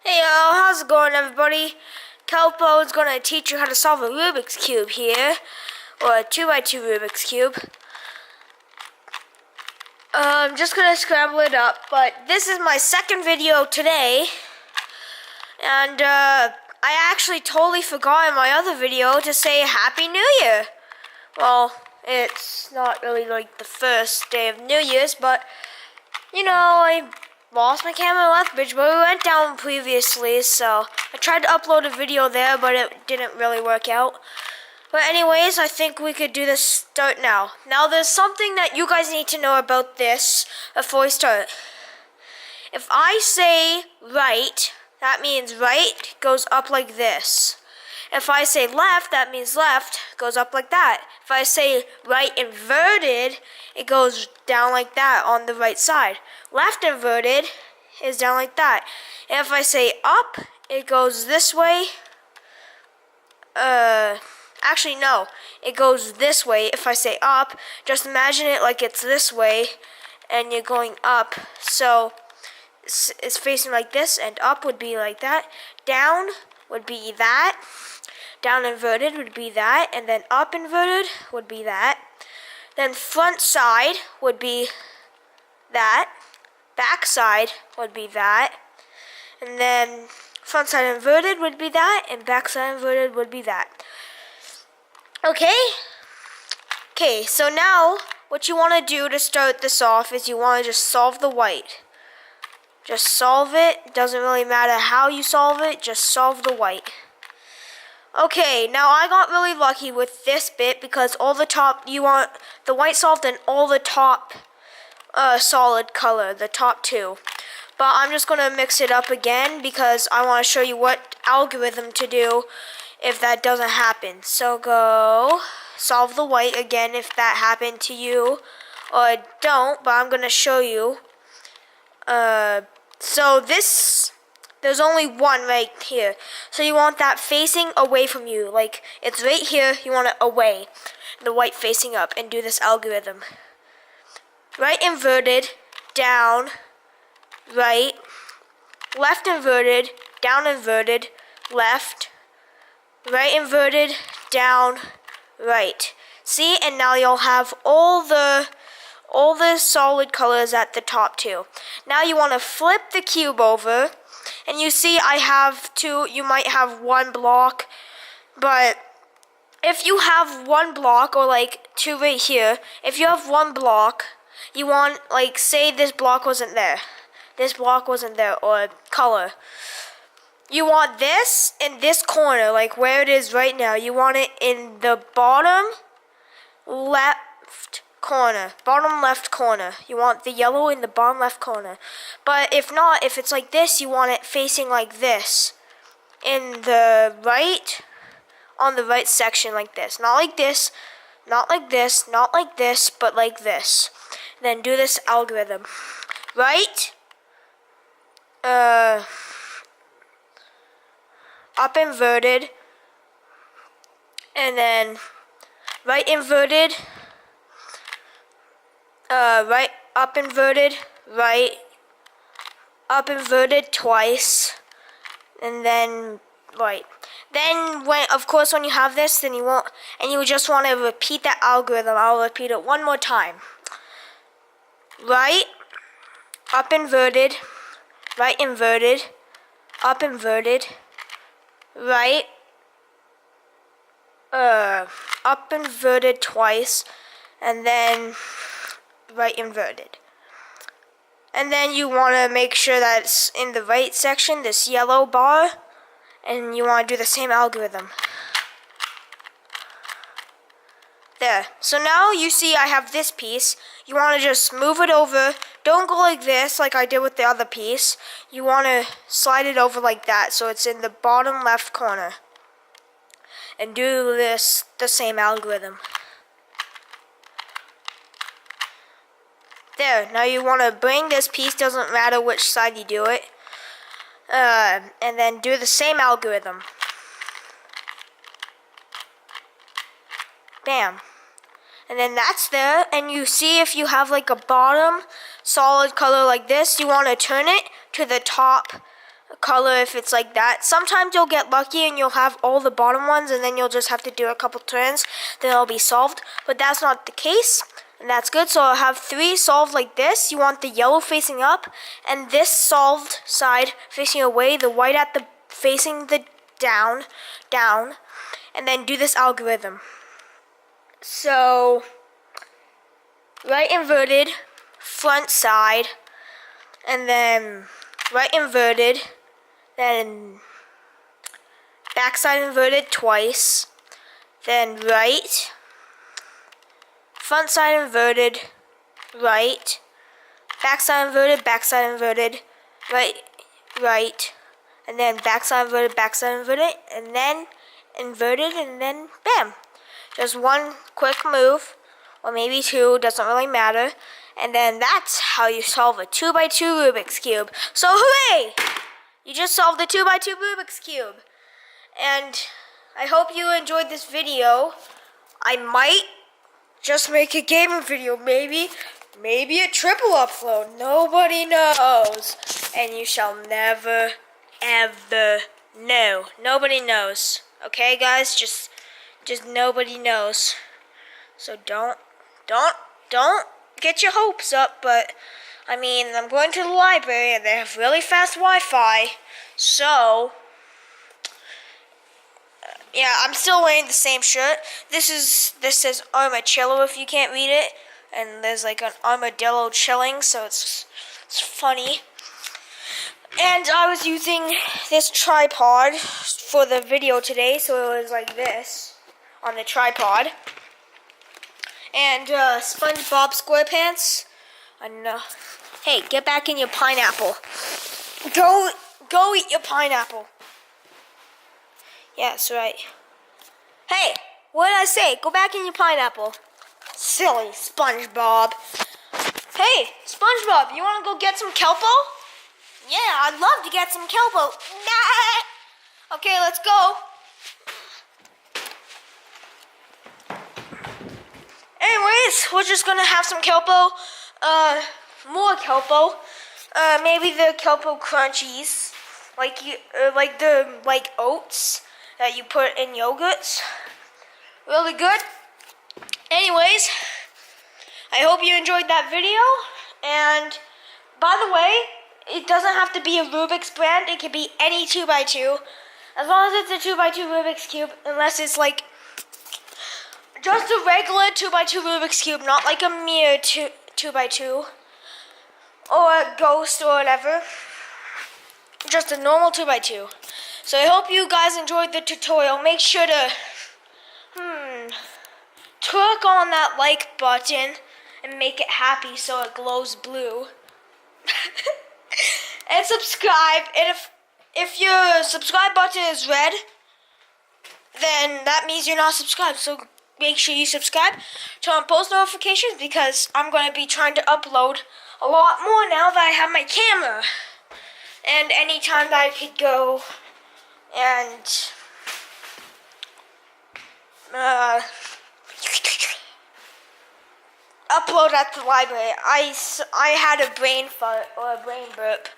Hey yo, how's it going everybody? Kelpo is going to teach you how to solve a Rubik's Cube here, or a 2x2 Rubik's Cube. I'm just going to scramble it up, but this is my second video today, and I actually totally forgot in my other video to say Happy New Year. Well, it's not really like the first day of New Year's, but, you know, I lost my camera in Lethbridge, but we went down previously, so I tried to upload a video there, but it didn't really work out. But anyways, I think we could do this start now. Now, there's something that you guys need to know about this before we start. If I say right, that means right goes up like this. If I say left, that means left goes up like that. If I say right inverted, it goes down like that on the right side. Left inverted is down like that. And if I say up, it goes this way. Actually, no. It goes this way. If I say up, just imagine it like it's this way, and you're going up. So it's facing like this, and up would be like that. Down would be that. Down inverted would be that, and then up inverted would be that. Then front side would be that. Back side would be that. And then front side inverted would be that, and back side inverted would be that. Okay? Okay, so now what you want to do to start this off is you want to just solve the white. Just solve it. Doesn't really matter how you solve it, just solve the white. Okay, now I got really lucky with this bit because all the top, you want the white solved and all the top solid color, the top two. But I'm just going to mix it up again because I want to show you what algorithm to do if that doesn't happen. So go solve the white again if that happened to you, or don't, but I'm going to show you. So this, there's only one right here. So you want that facing away from you. Like, it's right here, you want it away. The white facing up, and do this algorithm. Right inverted, down, right. Left inverted, down inverted, left. Right inverted, down, right. See, and now you'll have all the solid colors at the top too. Now you want to flip the cube over. And you see I have two, you might have one block, but if you have one block, or like two right here, if you have one block, you want, like, say this block wasn't there, or color. You want this in this corner, like where it is right now, you want it in the bottom left corner. You want the yellow in the bottom left corner. But if not, if it's like this, you want it facing like this. In the right, on the right section like this. Not like this, not like this, not like this, but like this. Then do this algorithm. Right, up inverted, and then right inverted, right, up inverted, right, up inverted twice, and then right. Then of course when you have this, then you won't, and you just want to repeat that algorithm. I'll repeat it one more time. Right, up inverted, right inverted, up inverted, right, up inverted twice, and then right inverted. And then you want to make sure that it's in the right section, this yellow bar, and you want to do the same algorithm. There. So now you see I have this piece. You want to just move it over. Don't go like this like I did with the other piece. You want to slide it over like that so it's in the bottom left corner. And do this, the same algorithm. There, now you want to bring this piece, doesn't matter which side you do it, and then do the same algorithm. Bam. And then that's there, and you see if you have like a bottom solid color like this, you want to turn it to the top color if it's like that. Sometimes you'll get lucky and you'll have all the bottom ones, and then you'll just have to do a couple turns, then it'll be solved. But that's not the case, and that's good. So I'll have 3 solved like this. You want the yellow facing up, and this solved side facing away, the white at the facing the down, and then do this algorithm. So right inverted, front side, and then right inverted, then back side inverted twice, then right, front side inverted, right, back side inverted, right, and then back side inverted, and then inverted, and then bam. Just one quick move, or maybe 2, doesn't really matter. And then that's how you solve a 2x2 Rubik's Cube. So hooray! You just solved a 2x2 Rubik's Cube. And I hope you enjoyed this video. I might just make a gaming video, maybe a triple upload. Nobody knows. And you shall never, ever know. Nobody knows. Okay, guys? Just nobody knows. So don't get your hopes up, but I mean, I'm going to the library and they have really fast Wi-Fi. So yeah, I'm still wearing the same shirt. This says armadillo if you can't read it, and there's like an armadillo chilling, so it's funny. And I was using this tripod for the video today, so it was like this on the tripod. And SpongeBob SquarePants. I know. Hey, get back in your pineapple. Go eat your pineapple. Yeah, that's right. Hey, what did I say? Go back in your pineapple. Silly SpongeBob. Hey, SpongeBob, you want to go get some kelpo? Yeah, I'd love to get some kelpo. Nah. Okay, let's go. Anyways, we're just gonna have some kelpo, more kelpo, maybe the kelpo crunchies, like the oats that you put in yogurts. Really good. Anyways, I hope you enjoyed that video. And by the way, it doesn't have to be a Rubik's brand. It could be any 2x2, as long as it's a 2x2 Rubik's Cube, unless it's like just a regular 2x2 Rubik's Cube, not like a mere 2x2 or a ghost or whatever. Just a normal 2x2. So I hope you guys enjoyed the tutorial. Make sure to click on that like button and make it happy so it glows blue. And subscribe. And if your subscribe button is red, then that means you're not subscribed. So make sure you subscribe, turn on post notifications, because I'm going to be trying to upload a lot more now that I have my camera. And anytime that I could go and upload at the library. I had a brain fart or a brain burp,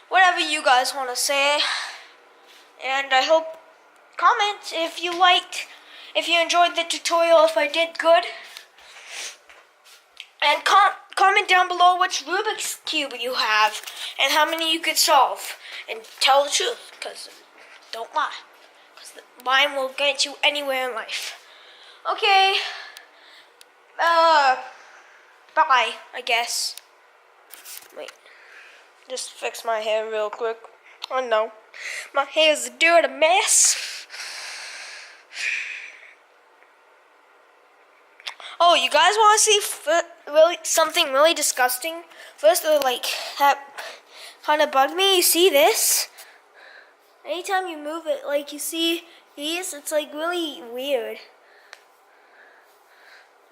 whatever you guys want to say. And I hope, comment if you liked, if you enjoyed the tutorial, if I did good. And comment down below which Rubik's Cube you have and how many you could solve. And tell the truth, because don't lie. Because lying will get you anywhere in life. Okay. Bye, I guess. Wait. Just fix my hair real quick. Oh no. My hair's a dirty mess. Oh, you guys want to see something really disgusting? First, like, that kind of bugged me. You see this? Anytime you move it, like, you see these, it's like really weird.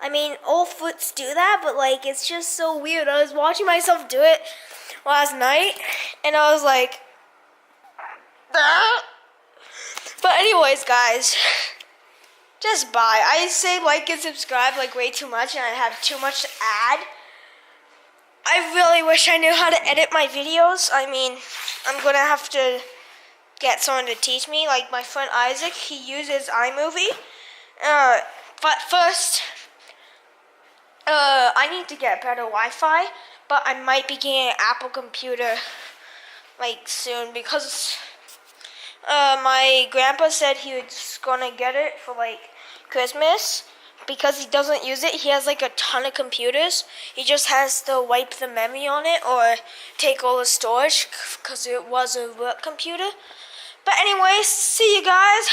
I mean, all foots do that, but like, it's just so weird. I was watching myself do it last night, and I was like, ah. But anyways, guys, just bye. I say like and subscribe like way too much, and I have too much to add. I really wish I knew how to edit my videos. I mean, I'm gonna have to get someone to teach me. Like my friend Isaac, he uses iMovie. But first, I need to get better Wi-Fi. But I might be getting an Apple computer like soon because my grandpa said he was gonna get it for like Christmas. Because he doesn't use it, he has like a ton of computers. He just has to wipe the memory on it or take all the storage because it was a work computer. But anyways, see you guys.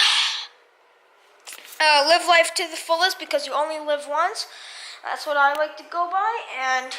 Live life to the fullest because you only live once. That's what I like to go by. And